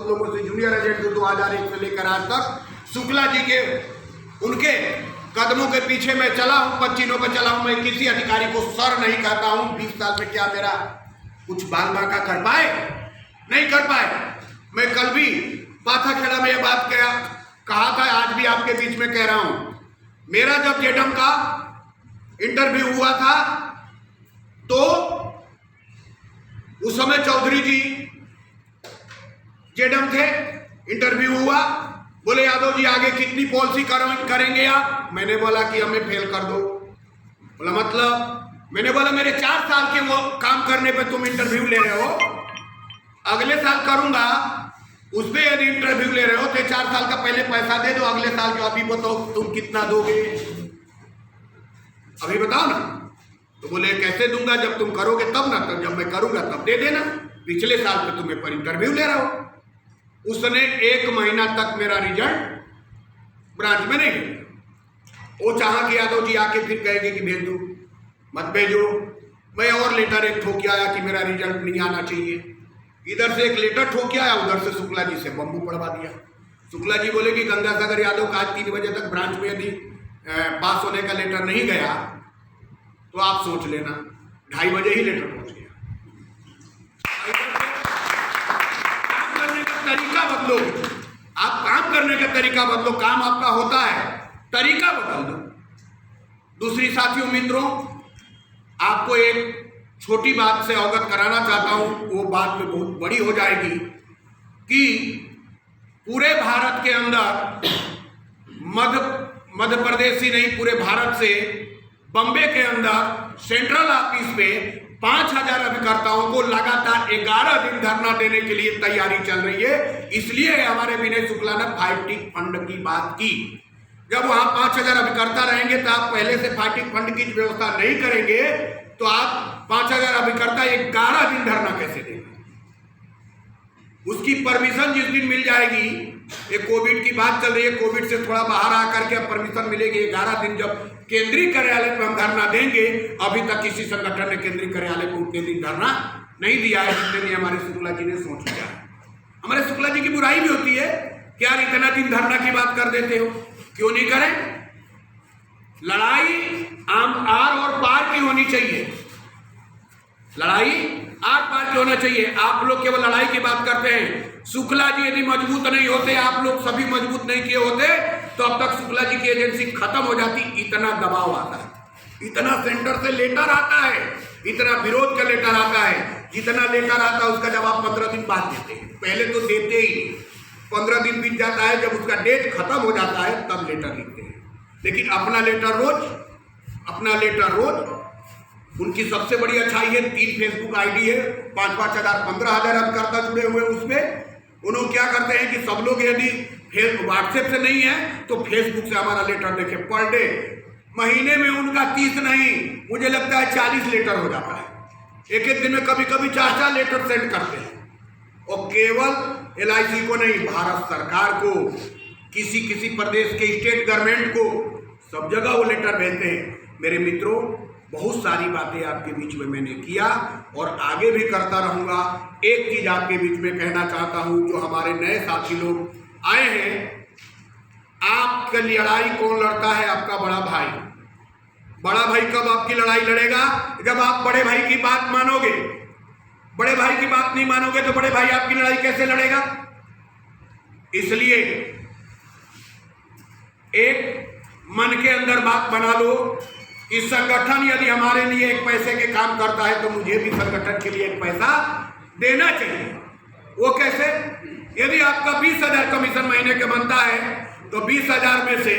लोगों से junior agent जो 2001 से लेकर आज तक शुक्ला जी के उनके कदमों के पीछे मैं चला हूं, पच्चीनों पे चला हूं। मैं किसी अधिकारी को सर नहीं कहता हूं। 20 साल में क्या मेरा कुछ बाल बांका कर पाए? नहीं कर पाए। मैं कल भी पाथाखेड़ा में ये बात कहा था, आज भी आपके बीच में कह रहा हूं। मेरा जब जेडम का इंटरव्यू हुआ था तो उस समय चौधरी जी जेडम थे, इंटरव्यू हुआ, बोले यादव जी आगे कितनी पॉलिसी करेंगे आप? मैंने बोला कि हमें फेल कर दो। बोला मतलब? मैंने बोला मेरे 4 साल के वो काम करने पे तुम इंटरव्यू ले रहे हो, अगले साल करूंगा उस पर यदि इंटरव्यू ले रहे हो तो 4 साल का पहले पैसा दे दो, अगले साल जो अभी बताओ तुम कितना दोगे, अभी बताओ ना। तो बोले कैसे दूंगा, जब तुम करोगे तब ना, तब जब मैं करूंगा तब दे देना, पिछले साल पे तुम्हें पर इंटरव्यू ले रहा हो। उसने 1 महीना तक मेरा रिजल्ट ब्रांच में नहीं भेजा। वो चाहा कि यादव जी आके फिर कहेंगे कि भेज दो, मत भेजो। मैं और लेटर एक ठोक के आया कि मेरा रिजल्ट नहीं आना चाहिए। इधर से एक लेटर ठोक के आया, उधर से शुक्ला जी से बम्बू पड़वा दिया। शुक्ला जी बोले कि गंगासागर यादव का आज 3 बजे तक ब्रांच में यदि पास होने का लेटर नहीं गया तो आप सोच लेना। 2:30 बजे ही लेटर पहुंच गया। काम करने का तरीका बदलो, आप काम करने का तरीका बदलो। काम आपका होता है, तरीका बदल दो। दूसरी साथियों मित्रों, आपको एक छोटी बात से अवगत कराना चाहता हूं, वो बात में बहुत बड़ी हो जाएगी कि पूरे भारत के अंदर मध्य प्रदेश ही नहीं, पूरे भारत से बम्बे के अंदर सेंट्रल ऑफिस पे 5000 अभिकर्ताओं को लगातार 11 दिन धरना देने के लिए तैयारी चल रही है। इसलिए हमारे विनय शुक्ला ने फाइटिंग फंड की बात की। जब वहां 5000 अभिकर्ता रहेंगे तो आप पहले से फाइटिंग फंड की व्यवस्था नहीं करेंगे तो आप 5000 अभिकर्ता 11 दिन धरना कैसे देंगे? उसकी परमिशन जिस दिन मिल जाएगी, ये कोविड की बात चल रही है, कोविड से थोड़ा बाहर आकर के अब परमिशन मिलेगी। 11 दिन जब केंद्रीय कार्यालय पर हम धरना देंगे, अभी तक किसी संगठन ने केंद्रीय कार्यालय को उतने दिन धरना नहीं दिया है जितने दिन हमारे शुक्ला जी ने सोच लिया। हमारे शुक्ला जी की बुराई भी होती है कि यार इतना दिन धरना की बात कर देते हो, क्यों नहीं करें? लड़ाई आर और पार की होनी चाहिए, लड़ाई आर पार की होना चाहिए। आप लोग केवल लड़ाई की बात करते हैं। शुक्ला जी यदि मजबूत नहीं होते, आप लोग सभी मजबूत नहीं किए होते, तो अब तक शुक्ला जी की एजेंसी खत्म हो जाती। इतना दबाव आता है, इतना सेंटर से लेटर आता है, इतना विरोध का लेटर आता है। जितना लेटर आता है उसका जवाब 15 दिन बाद देते हैं, पहले तो देते ही नहीं। 15 दिन बीत जाता है, जब उसका डेट खत्म हो जाता है तब लेटर लिखते हैं। लेकिन अपना लेटर रोज। उनकी सबसे बड़ी अच्छाई है, 3 फेसबुक आईडी है, 5-5 हजार 15,000 अभिकर्ता जुड़े हुए उसमें। उन्होंने क्या करते हैं कि सब लोग यदि व्हाट्सएप से नहीं है तो फेसबुक से हमारा लेटर देखे। पर डे, महीने में उनका 30 नहीं, मुझे लगता है 40 लेटर हो जाता है। एक दिन में कभी कभी 4-4 लेटर सेंड करते हैं। और केवल LIC को नहीं, भारत सरकार को, किसी प्रदेश के स्टेट गवर्नमेंट को, सब जगह वो लेटर भेजते हैं। मेरे मित्रों, बहुत सारी बातें आपके बीच में मैंने किया और आगे भी करता रहूंगा। एक चीज आपके बीच में कहना चाहता हूं, जो हमारे नए साथी लोग आए हैं, आपकी लड़ाई कौन लड़ता है? आपका बड़ा भाई। बड़ा भाई कब आपकी लड़ाई लड़ेगा? जब आप बड़े भाई की बात मानोगे। बड़े भाई की बात नहीं मानोगे तो बड़े भाई आपकी लड़ाई कैसे लड़ेगा? इसलिए एक मन के अंदर बात बना लो, इस संगठन यदि हमारे लिए एक पैसे के काम करता है तो मुझे भी संगठन के लिए एक पैसा देना चाहिए। वो कैसे? यदि आपका 20,000 कमीशन महीने का बनता है तो 20,000 में से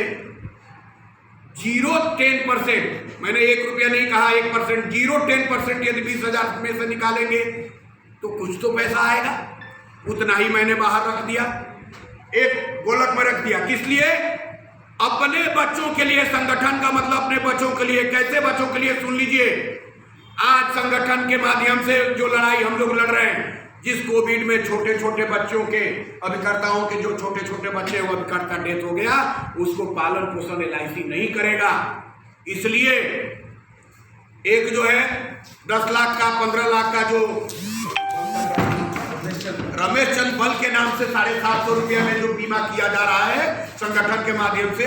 0.10%, मैंने 1 रुपया नहीं कहा, 1%, 0.10% यदि 20,000 में से निकालेंगे तो कुछ तो पैसा आएगा। उतना ही मैंने बाहर रख दिया, एक गोलक में रख दिया। किस लिए? अपने बच्चों के लिए। संगठन का मतलब अपने बच्चों के लिए। कैसे बच्चों के लिए? सुन लीजिए, आज संगठन के माध्यम से जो लड़ाई हम लोग लड़ रहे हैं, जिस कोविड में छोटे छोटे बच्चों के, अभिकर्ताओं के जो छोटे छोटे बच्चे वो अभिकर्ता डेथ हो गया, उसको पालन पोषण LIC नहीं करेगा। इसलिए एक जो है 10 लाख का, 15 लाख का जो रमेश चंद बल के नाम से 750 रुपये में जो बीमा किया जा रहा है संगठन के माध्यम से,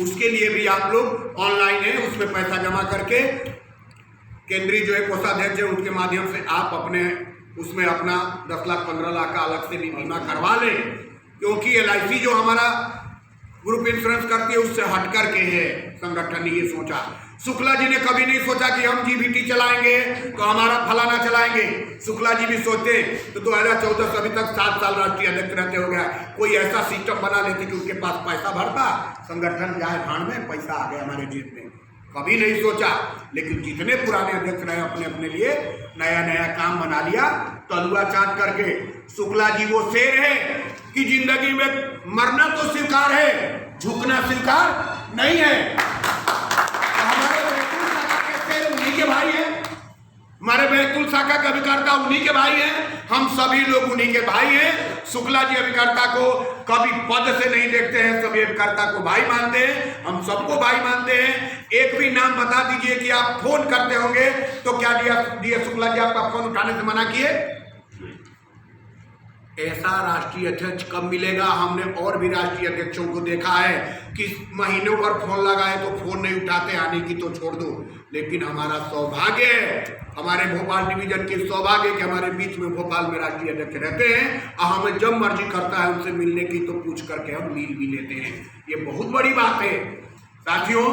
उसके लिए भी आप लोग ऑनलाइन है, उसमें पैसा जमा करके केंद्रीय जो है कोषाध्यक्ष है उनके माध्यम से आप अपने उसमें अपना 10 लाख 15 लाख का अलग से भी बीमा करवा लें, क्योंकि LIC जो हमारा ग्रुप इंश्योरेंस करती है उससे हट करके है। संगठन ने ये सोचा, शुक्ला जी ने कभी नहीं सोचा कि हम GBT चलाएंगे तो हमारा फलाना चलाएंगे। शुक्ला जी भी सोचते तो 2014 से अभी तक 7 साल राष्ट्रीय अध्यक्ष रहते हो गया, कोई ऐसा सिस्टम बना लेते कि उनके पास पैसा भरता, संगठन जाए भाड़ में, पैसा आ गया हमारे जेब में। कभी नहीं सोचा, लेकिन जितने पुराने अध्यक्ष रहे अपने अपने लिए नया नया काम बना लिया तलुआ चाट करके। शुक्ला जी वो शेर है कि जिंदगी में मरना तो स्वीकार है, झुकना स्वीकार नहीं है। हमारे बैतूल शाखा के शेर उन्हीं के भाई हैं, हमारे बैतूल शाखा के अभिकर्ता उन्हीं के भाई हैं, हम सभी लोग उन्हीं के भाई हैं। शुक्ला जी अभिकर्ता को कभी पद से नहीं देखते हैं, सभी अभिकर्ता को भाई मानते हैं, हम सबको भाई मानते हैं। एक भी नाम बता दीजिए कि आप फोन करते होंगे तो क्या डी शुक्ला जी आपका फोन उठाने से मना किए? ऐसा राष्ट्रीय अध्यक्ष कब मिलेगा? हमने और भी राष्ट्रीय अध्यक्षों को देखा है कि महीनों पर फोन लगाए तो फोन नहीं उठाते, आने की तो छोड़ दो। लेकिन हमारा सौभाग्य है, हमारे भोपाल डिवीजन की सौभाग्य कि हमारे बीच में भोपाल में राष्ट्रीय अध्यक्ष रहते हैं और हमें जब मर्जी करता है उनसे मिलने की तो पूछ करके हम मिल भी लेते हैं। ये बहुत बड़ी बात है साथियों।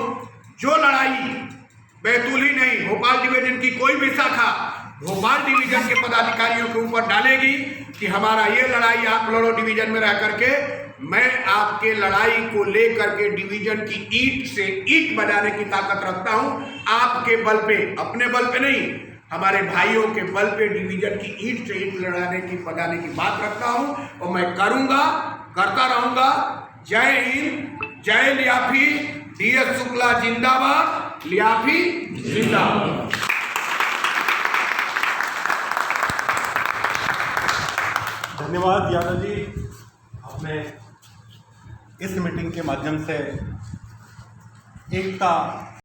जो लड़ाई बैतूल ही नहीं, भोपाल डिवीजन की कोई भी शाखा भोपाल डिवीजन के पदाधिकारियों के ऊपर डालेगी कि हमारा ये लड़ाई आप लड़ो डिवीजन में रह करके, मैं आपके लड़ाई को लेकर के डिवीजन की ईंट से ईंट बजाने की ताकत रखता हूं, आपके बल पे, अपने बल पे नहीं, हमारे भाइयों के बल पे डिवीजन की ईंट से ईंट लड़ाने की बजाने की बात रखता हूं और मैं करूंगा, करता रहूंगा। जय हिंद, जय लियाफी, DS शुक्ला जिंदाबाद, लियाफी जिंदाबाद। धन्यवाद यादव जी, आपने इस मीटिंग के माध्यम से एकता